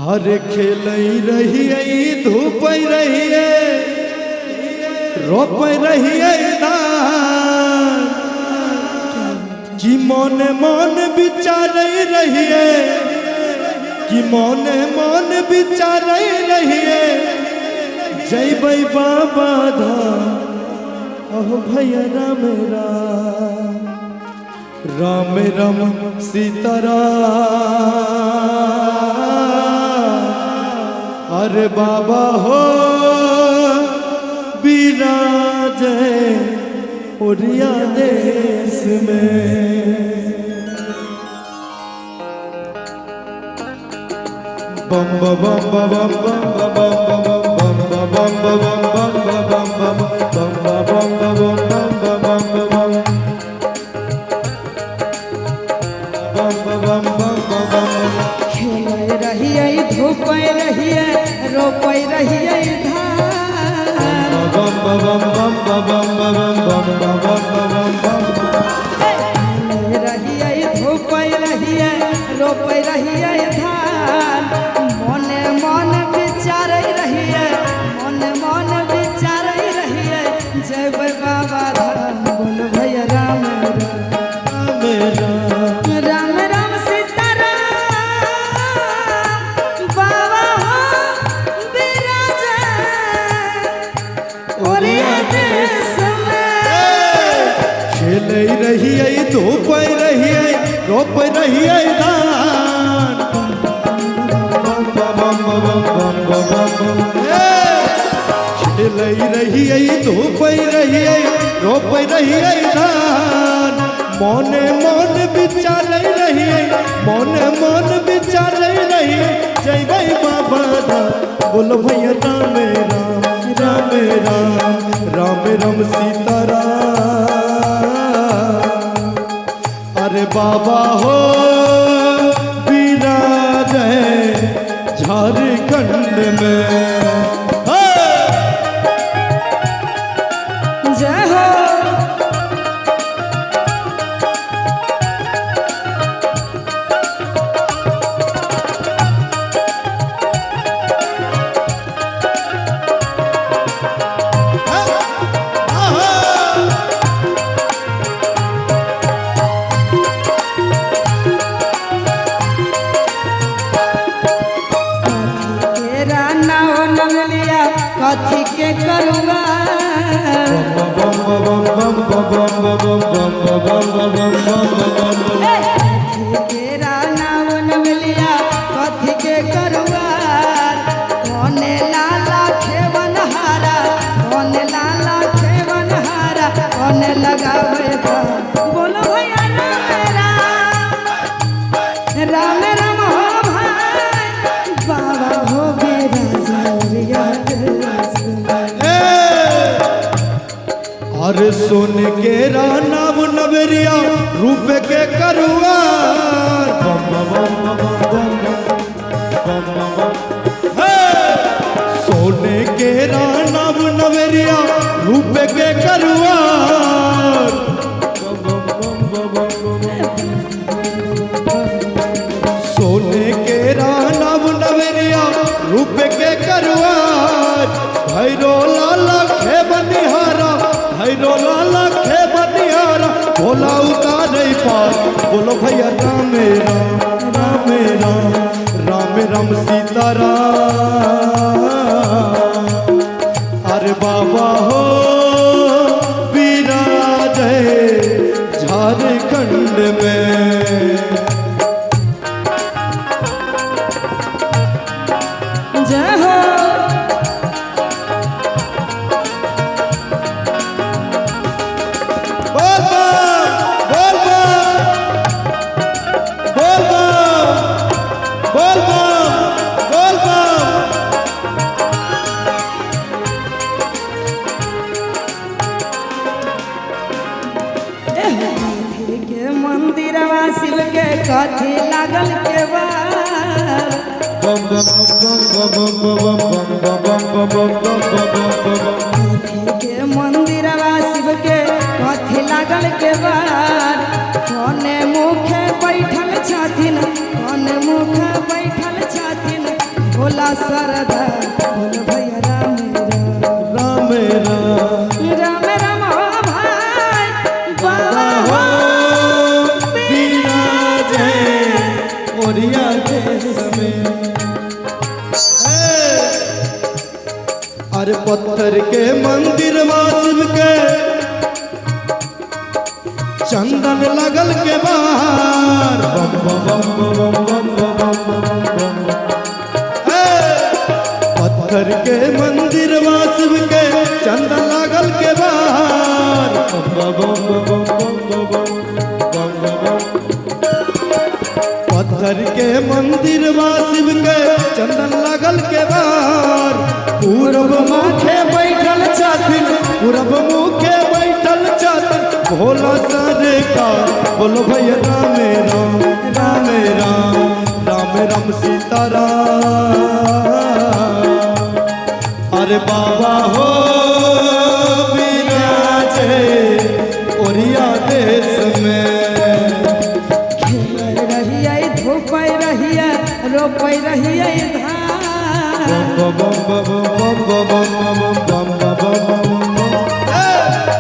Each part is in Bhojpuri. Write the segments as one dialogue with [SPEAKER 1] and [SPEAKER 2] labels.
[SPEAKER 1] हर खेल रहिए धूप रहिए रोप रहिए कि मन मन विचार रहिए कि मन मन विचार रहिए जय भाई बाबा धाम अहो भैया राम राम राम राम सीताराम अरे बाबा हो विराज उड़िया देश में बम बम बम बम बम बम बम
[SPEAKER 2] खेल रहिए धूप रहिए रोप रहिए धान रहिए धूप रहिए रोप रहिए धान मन मन विचार रहिए मन मन विचार रहिए जय बाबा धाम बोल भैया राम राम राम सीताराम बाबा हो विराज ओरिया देश में
[SPEAKER 1] खेल रहिए धूप रहिए रोप रहिए दान खेल रहिए धूप रहिए रोप रहिए दान मन मन विचार रहिए मन मन विचार रहिए जय भाई बाबा धाम बोलो भैया राम राम राम राम राम राम सीताराम अरे बाबा हो विराज झारखंड में
[SPEAKER 2] जय हो कथी के करुआ कथी के करुआ कौने लाला खेवनहारा कौने लाला खेवनहारा कौने लगावे बोलो भैया राम राम हो भाई बाबा हो
[SPEAKER 1] अरे सोन के रानाव नवरिया रूप के करुआ सोने के रानाव नवरिया रूप के करुआ सोने के रानाव नवरिया रूप के करुआ भैरो लाला खे बनिहारा भैरो लाला खे बनिहारा भोला उतार पार बोलो भैया राम राम राम राम राम राम सीताराम अरे बाबा हो विराज झारखंड में
[SPEAKER 2] जय हो मंदिरवा शिव के कथी लागल के बार के मंदिरवा शिव के कथी लागल के बार कौने मुखे बैठल छथिन कौने मुखे बैठल छथिन
[SPEAKER 1] ओरिया देश में। अरे पत्थर के मंदिर शिव के चंदन लगल के बाहर बम बम बम बम बम बम। पत्थर के मंदिर शिव के चंदन लगल के बाहर बम बम बम बम बम। पत्थर के मंदिर शिव के चंदन लगल के बाहर पूरब मुखे बैठल छथिन, पूरब मुखे बैठल छथिन भोला सरकार। बोलो भैया राम राम राम राम राम राम सीताराम। अरे बाबा हो विराजे ओरिया देश में।
[SPEAKER 2] खेल रहिए धूप रहिए रोप रहिए धान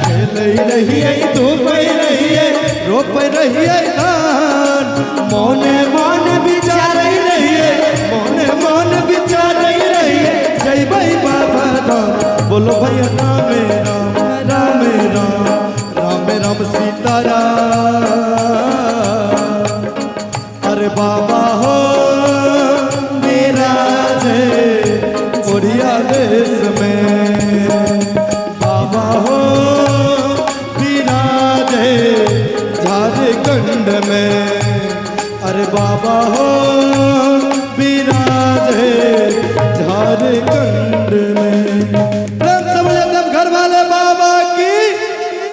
[SPEAKER 1] खेल रहिए धूप रहिए रोप रहिए धान। मोने मान विचार रहिए मोने मान विचार रहिए जय भाई बाबा धाम। बोलो भैया राम राम राम राम राम राम सीताराम। अरे बाबा हो विराजे ओरिया देश में। बाबा हो विराजे झारखंड में। अरे बाबा हो विराजे झारखंड में। प्रेम से बोले घर वाले बाबा की